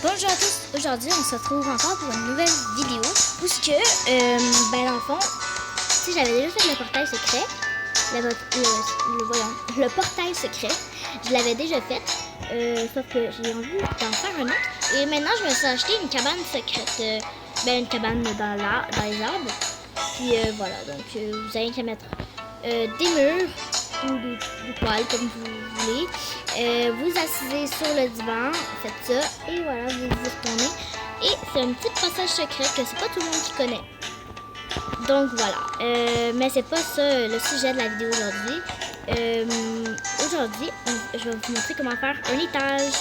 Bonjour à tous, aujourd'hui on se retrouve encore pour une nouvelle vidéo où ce que, dans le fond, si j'avais déjà fait le portail secret, le portail secret, je l'avais déjà fait, sauf que j'ai envie d'en faire un autre, et maintenant je me suis acheté une cabane secrète, une cabane dans les arbres, puis voilà, donc vous avez qu'à mettre des murs ou des toiles comme vous voulez. Vous assisez sur le divan, faites ça et voilà, vous vous retournez. Et c'est un petit passage secret que c'est pas tout le monde qui connaît. Donc voilà, mais c'est pas ça le sujet de la vidéo aujourd'hui. Aujourd'hui, je vais vous montrer comment faire un étage.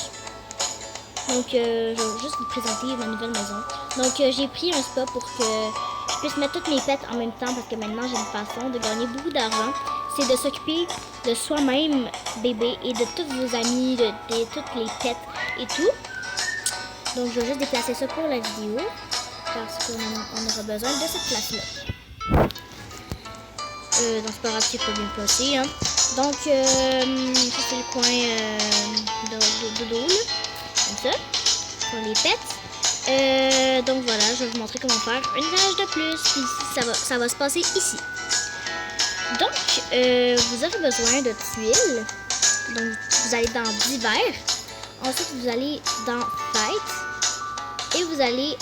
Donc je vais juste vous présenter ma nouvelle maison. Donc j'ai pris un spa pour que je puisse mettre toutes mes pets en même temps parce que maintenant j'ai une façon de gagner beaucoup d'argent. C'est de s'occuper de soi-même, bébé, et de tous vos amis, de toutes les pets et tout. Donc je vais juste déplacer ça pour la vidéo parce qu'on aura besoin de cette place-là. Donc c'est pas grave, c'est pas bien placé. Hein. Donc ça c'est le coin de dos, là, comme ça, pour les pets. Donc voilà, je vais vous montrer comment faire une étage de plus. Puis ça va se passer ici. Donc, vous aurez besoin de tuiles. Donc, vous allez dans divers. Ensuite, vous allez dans fête. Et vous allez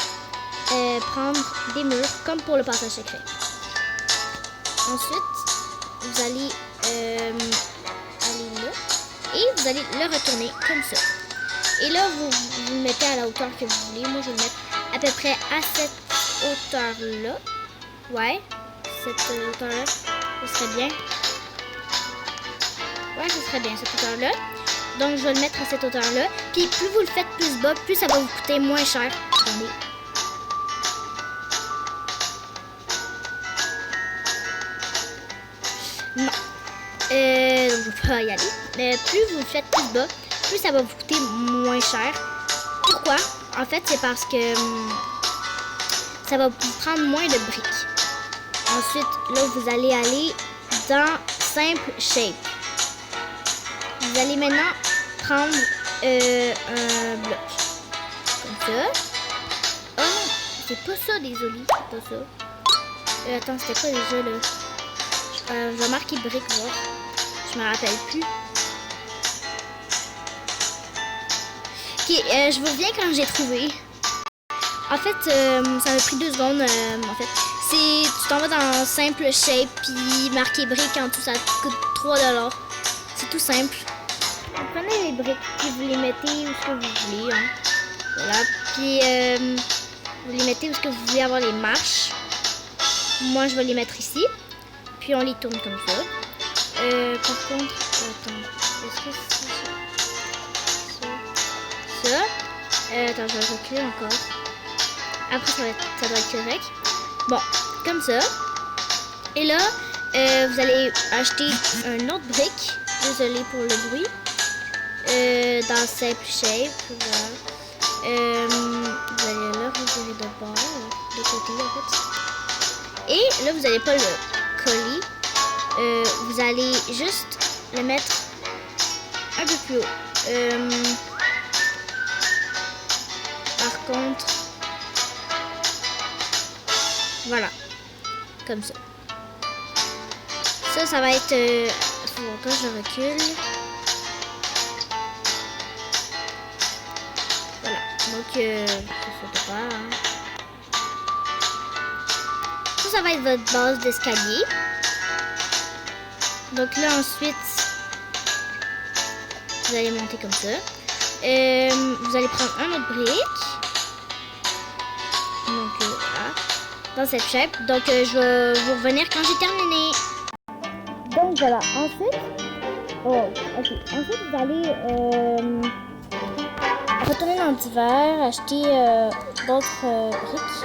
prendre des murs comme pour le passage secret. Ensuite, vous allez aller là. Et vous allez le retourner comme ça. Et là, vous le mettez à la hauteur que vous voulez. Moi, je vais le mettre à peu près à cette hauteur-là. Ouais, cette hauteur-là. Ce serait bien. Ouais, ce serait bien cette hauteur-là. Donc, je vais le mettre à cette hauteur-là. Puis, plus vous le faites plus bas, plus ça va vous coûter moins cher. Attendez. Non. Donc, je vais pas y aller. Mais plus vous le faites plus bas, plus ça va vous coûter moins cher. Pourquoi? En fait, c'est parce que ça va vous prendre moins de briques. Ensuite, là, vous allez aller dans Simple Shape. Vous allez maintenant prendre un bloc. Comme ça. Oh non, c'est pas ça, désolé. C'est pas ça. Attends, c'était quoi déjà, là? Je vais marquer brique, voir. Je me rappelle plus. Ok, je vous reviens quand j'ai trouvé. En fait, ça m'a pris 2 secondes, en fait. Tu t'en vas dans Simple Shape, puis marquer briques en dessous, ça coûte 3$. C'est tout simple. Vous prenez les briques, puis vous les mettez où ce que vous voulez. Hein. Voilà. Puis, vous les mettez où ce que vous voulez avoir les marches. Moi, je vais les mettre ici. Puis, on les tourne comme ça. Par contre, attends. Est-ce que c'est ça? Ça. Attends, je vais reculer encore. Après, ça doit être correct. Bon, comme ça. Et là, vous allez acheter un autre brique. Désolé pour le bruit. Dans Simple Shape. Voilà. Vous allez le revirer de bord, de côté en fait. Et là, vous n'allez pas le coller. Vous allez juste le mettre un peu plus haut. Par contre, voilà, comme ça. Ça va être... faut encore je recule. Voilà, donc ça pas, hein. Ça va être votre base d'escalier. Donc là ensuite, vous allez monter comme ça. Vous allez prendre un autre brique. Donc voilà. Dans cette shape. Donc je vais vous revenir quand j'ai terminé. Donc voilà, ensuite ensuite vous allez retourner dans le divers, acheter d'autres briques.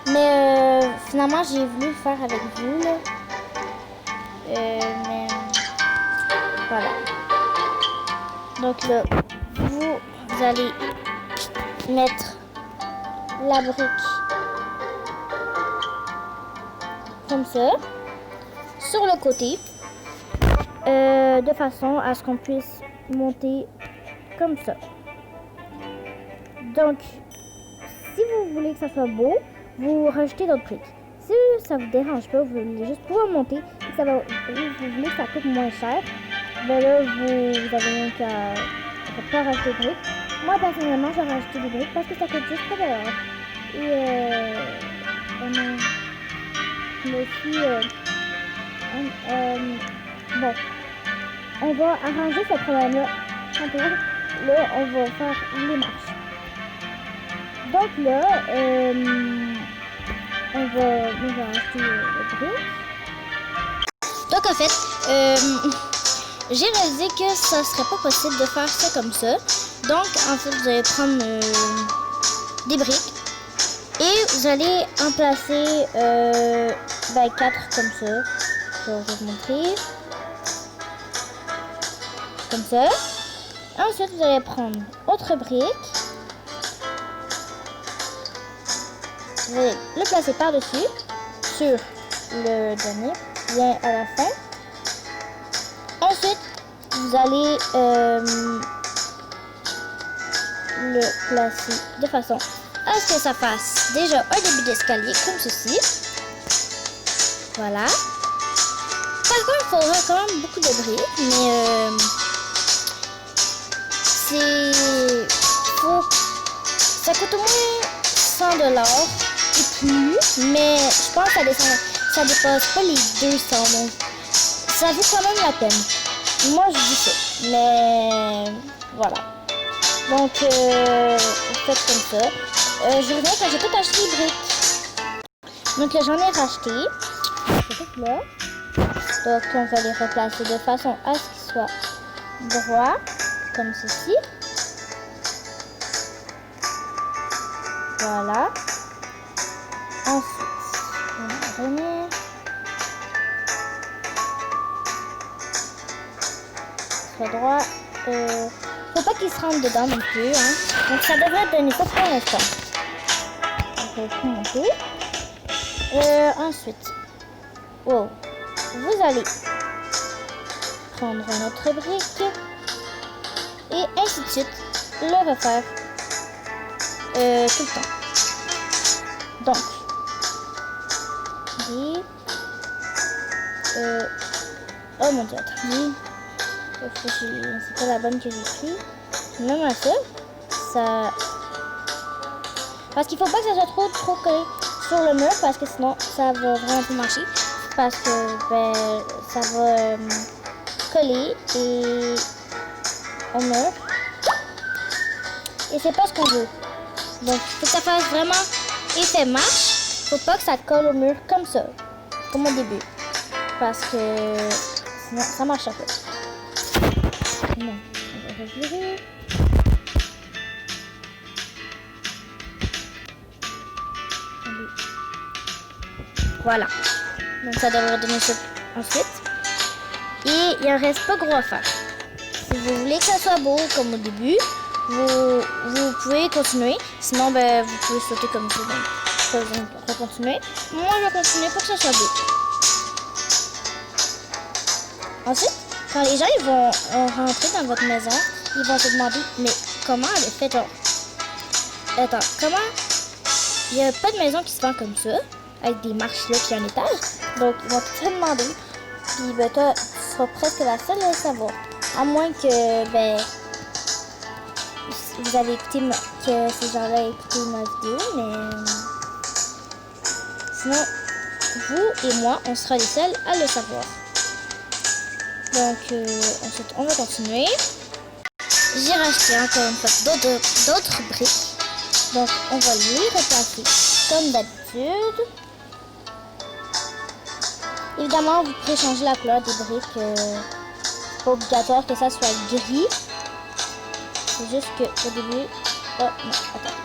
Mais finalement j'ai voulu le faire avec vous là. Mais voilà. Donc là, vous allez mettre la brique comme ça, sur le côté, de façon à ce qu'on puisse monter comme ça. Donc, si vous voulez que ça soit beau, vous rajoutez d'autres briques. Si ça vous dérange pas, vous voulez juste pouvoir monter et que ça va, vous voulez que ça coûte moins cher, ben là, vous avez qu'à pas rajouter de briques. Moi, personnellement, j'ai rajouté des briques parce que ça coûte juste 3 $. Et mais aussi, bon, on va arranger ce problème-là. Là, on va faire les marches. Donc là, on va acheter le briques. Donc en fait, j'ai réalisé que ça serait pas possible de faire ça comme ça. Donc en fait, vous allez prendre des briques et vous allez en placer 4 comme ça. Je vais vous montrer. Comme ça. Ensuite, vous allez prendre autre brique. Vous allez le placer par-dessus sur le dernier, bien à la fin. Ensuite, vous allez le placer de façon à ce que ça fasse déjà un début d'escalier comme ceci. Voilà. Par contre, il faudra quand même beaucoup de briques, mais ça coûte au moins 100 $ et plus, mais je pense que ça dépasse pas les 200, donc ça vaut quand même la peine. Moi, je dis ça, mais voilà. Donc, vous faites comme ça. Je reviens quand j'ai tout acheté les briques. Donc là, j'en ai racheté. C'est tout là. Donc, on va les replacer de façon à ce qu'ils soient droits, comme ceci. Voilà. Ensuite, on remet. Soit droit. Faut pas qu'il se rentre dedans non plus. Hein. Donc ça devrait donner ça pour l'instant. On va tout monter. Ensuite, wow. Vous allez prendre un autre brique et ainsi de suite le refaire tout le temps. Donc, oh mon dieu, attendez. C'est pas la bonne que j'ai pris. Même à ça. Parce qu'il faut pas que ça soit trop collé sur le mur parce que sinon ça va vraiment pas marcher. Parce que ça va coller et au mur. Et c'est pas ce qu'on veut. Donc, faut que ça fasse vraiment effet marche. Faut pas que ça colle au mur comme ça. Comme au début. Parce que sinon ça marche pas. Non, on va revirer. Voilà. Donc ça devrait donner ça ensuite. Et il en reste pas gros à faire. Si vous voulez que ça soit beau comme au début, vous pouvez continuer. Sinon, vous pouvez sauter comme ça. Donc, pas besoin de continuer. Moi, je vais continuer pour que ça soit beau. Ensuite, quand les gens ils vont rentrer dans votre maison, ils vont se demander, mais comment elle est faite? Attends, comment? Il n'y a pas de maison qui se vend comme ça, avec des marches là puis un étage. Donc, ils vont te demander. Puis, toi, tu seras presque la seule à le savoir. À moins que, vous avez écouté que ces gens-là aient écouté ma vidéo, mais sinon, vous et moi, on sera les seuls à le savoir. Donc, ensuite, on va continuer. J'ai racheté encore une fois d'autres briques. Donc, on va les replacer comme d'habitude. Évidemment, vous pouvez changer la couleur des briques. C'est pas obligatoire que ça soit gris. C'est juste qu'au début... Oh, non, attends.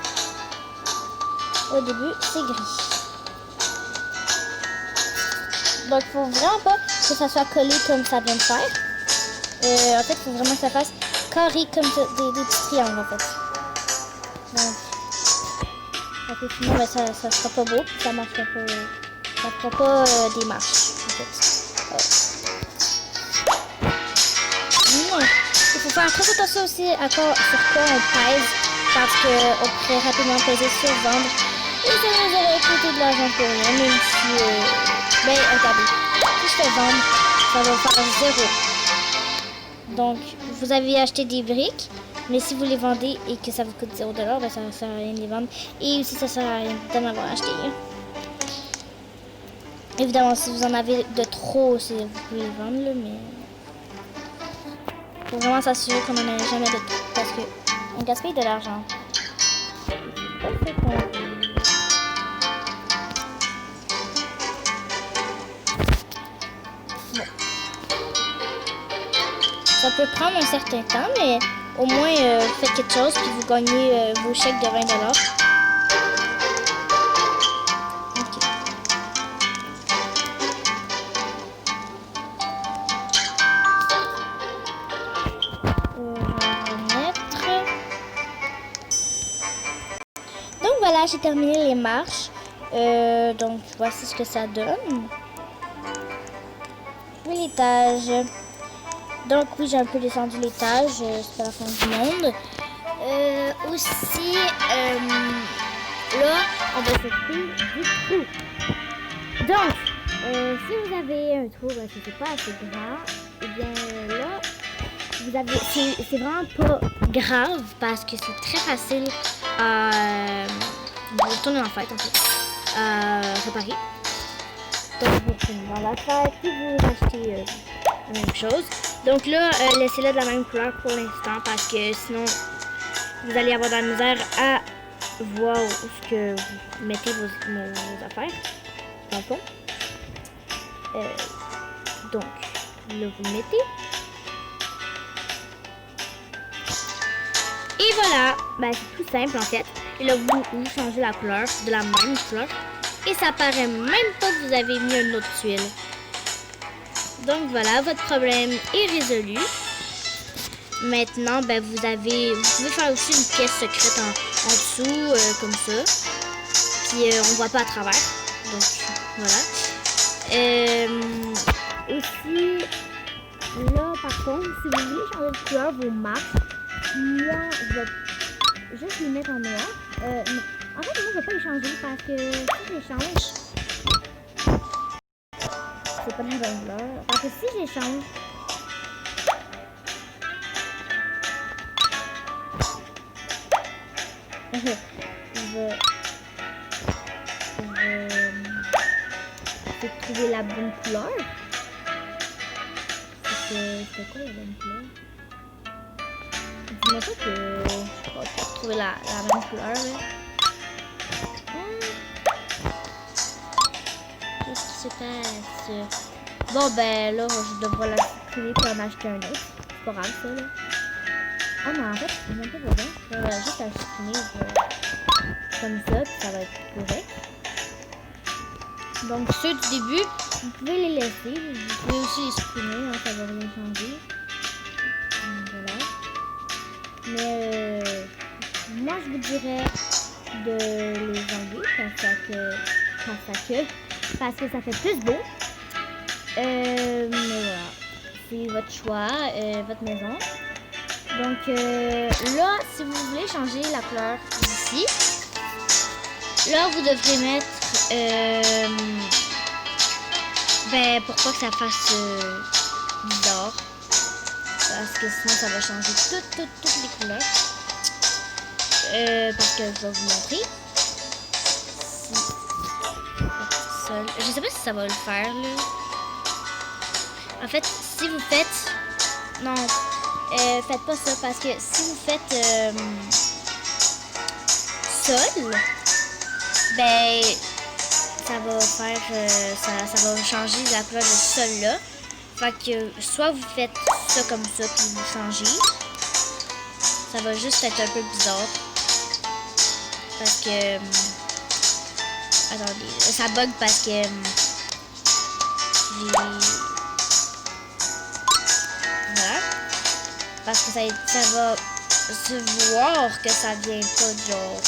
Au début, c'est gris. Donc, il faut vraiment pas que ça soit collé comme ça vient de faire. En fait, il faut vraiment que ça fasse carré comme ça, des petits triangles, en fait. Donc, sinon, ça sera pas beau, puis ça marchera pas. Ça fera pas des marches, en fait. Non. Il faut faire très attention aussi à sur quoi on pèse parce qu'on pourrait rapidement peser sur vendre et ça nous aurait coûté de l'argent pour rien, même si, ben regardez, si je fais vendre, ça va faire 0. Donc, vous avez acheté des briques, mais si vous les vendez et que ça vous coûte 0$, ben ça ne sert à rien de les vendre. Et aussi, ça sert à rien d'en avoir acheté. Évidemment, si vous en avez de trop, vous pouvez les vendre, là, mais faut vraiment s'assurer qu'on n'en ait jamais de trop, parce qu'on gaspille de l'argent. Bon. Ça peut prendre un certain temps, mais au moins faites quelque chose puis vous gagnez vos chèques de 20$. Ok. Je vais remettre. Donc voilà, j'ai terminé les marches. Donc voici ce que ça donne. Oui, l'étage. Donc oui, j'ai un peu descendu l'étage, c'est pas la fin du monde. Aussi, là, on va s'occuper du trou. Donc, si vous avez un trou, ben, c'est pas assez grand, et bien là, vous avez, c'est vraiment pas grave parce que c'est très facile à tourner en fait, à réparer. Donc, vous tournez dans la tête, puis vous achetez la même chose. Donc là, laissez-le de la même couleur pour l'instant parce que sinon, vous allez avoir de la misère à voir où ce que vous mettez vos affaires dans le fond. Donc, là, vous le mettez. Et voilà, ben, c'est tout simple en fait. Et là, vous changez la couleur de la même couleur. Et ça paraît même pas que vous avez mis une autre tuile. Donc voilà, votre problème est résolu. Maintenant, ben, vous pouvez faire aussi une pièce secrète en dessous, comme ça. Puis on ne voit pas à travers. Donc voilà. Aussi, là par contre, si vous voulez changer de couleur vos marques, moi je vais juste les mettre en noir. En fait, moi je ne vais pas les changer parce que si je les change, c'est pas la bonne couleur. Parce que si je les change, je vais trouver la bonne couleur. C'était quoi la bonne couleur? Dis-moi pas que je vais trouver la même couleur là. Qu'est-ce qui se passe? Bon ben là, je devrais la supprimer pour en acheter un autre. C'est pas grave ça là. Oh mais en fait, j'ai même pas besoin. Je vais juste la supprimer comme ça, puis ça va être correct. Donc ceux du début, vous pouvez les laisser. Vous pouvez aussi les supprimer, hein, ça va rien changer. Voilà. Mais moi je vous dirais de les enlever parce que ça fait plus beau. Mais voilà, c'est votre choix, votre maison. Donc là, si vous voulez changer la couleur d'ici, là vous devrez mettre ben pourquoi que ça fasse bizarre, parce que sinon ça va changer toutes les couleurs. Parce que je vais vous montrer. Je sais pas si ça va le faire là. En fait, si vous faites... Non, faites pas ça parce que si vous faites sol, ben ça va faire... ça va changer la couleur de sol là. Fait que soit vous faites ça comme ça puis vous changez. Ça va juste être un peu bizarre. Parce que... attendez, ça bug parce que... voilà. Parce que ça va se voir que ça vient pas de genre...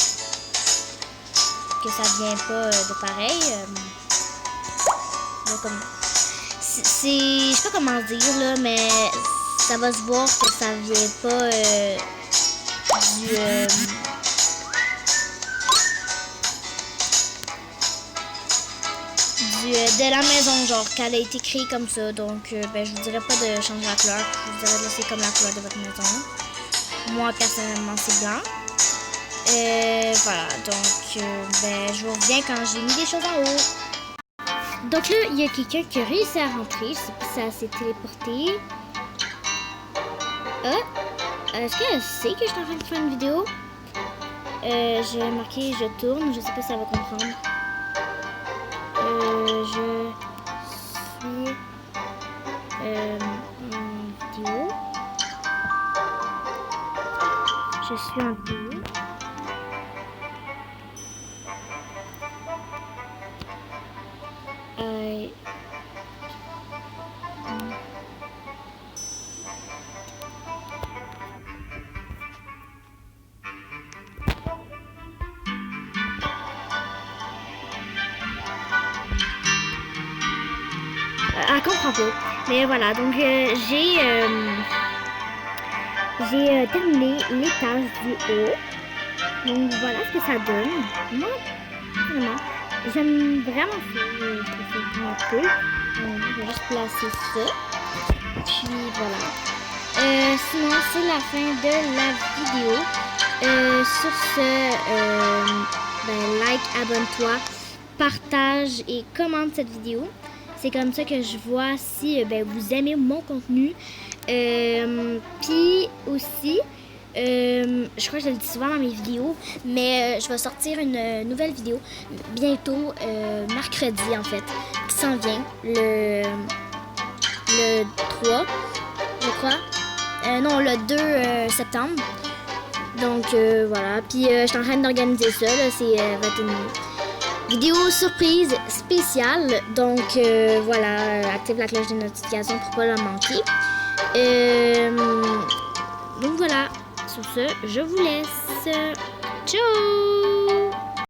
que ça vient pas de pareil. Comme... je sais pas comment dire là, mais ça va se voir que ça vient pas de la maison, genre qu'elle a été créée comme ça. Donc, ben, je vous dirais pas de changer la couleur. Je vous dirais de laisser comme la couleur de votre maison. Moi, personnellement, c'est blanc. Voilà, donc, ben, je vous reviens quand j'ai mis des choses en haut. Donc là, il y a quelqu'un qui a réussi à rentrer. Je sais pas si ça s'est téléporté. Est-ce qu'elle sait que je suis en train de faire une vidéo? J'ai marqué je tourne, je sais pas si elle va comprendre. Je suis en vidéo. Je suis en vidéo. Elle comprend pas. Mais voilà, donc j'ai terminé l'étage du haut. Donc voilà ce que ça donne. Moi, vraiment, j'aime vraiment ça. Je trouve ça vraiment cool. Je vais juste placer ça. Puis voilà. Sinon, c'est la fin de la vidéo. Sur ce, ben, like, abonne-toi, partage et commente cette vidéo. C'est comme ça que je vois si ben, vous aimez mon contenu. Puis aussi, je crois que je le dis souvent dans mes vidéos, mais je vais sortir une nouvelle vidéo bientôt, mercredi en fait, qui s'en vient, le 3, je crois. Non, le 2 septembre. Donc voilà, puis je suis en train d'organiser ça, là, c'est va être une vidéo surprise spéciale, donc voilà, active la cloche de notification pour pas la manquer. Donc voilà, sur ce, je vous laisse. Ciao!